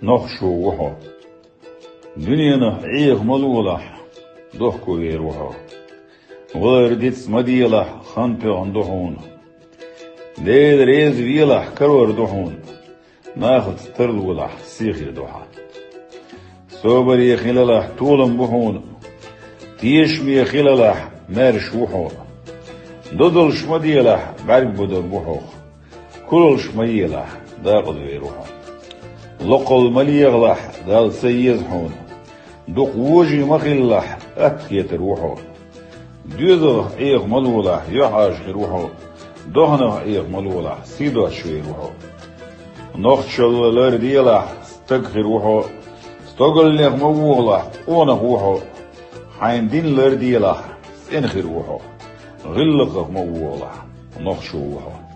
نخشو وحو دنيانا عيق ملولة ضحكو يروحو وردت مديلة خنبي عندهون ليل ريز فيلة كرور دحون ناخد ترلولة سيخي دوحة صوبر يخلالة طولن بحون تيشمي يخلالة مارش وحو دودل شمديلة برق بدر بحو كل شميلة داقل ويروحو لقل مليغلة دال سيزحون دوق وجي مخلة أتكيت روحو دوزغ إيغ ملولة يحاش روحو دهنه إيغ ملولة سيدو شوي روحو نخچو لرديلة استقخي روحو استقل لغ موغلة اونه روحو حين دين لرديلة سنخي روحو غلق موغلة نخچو روحو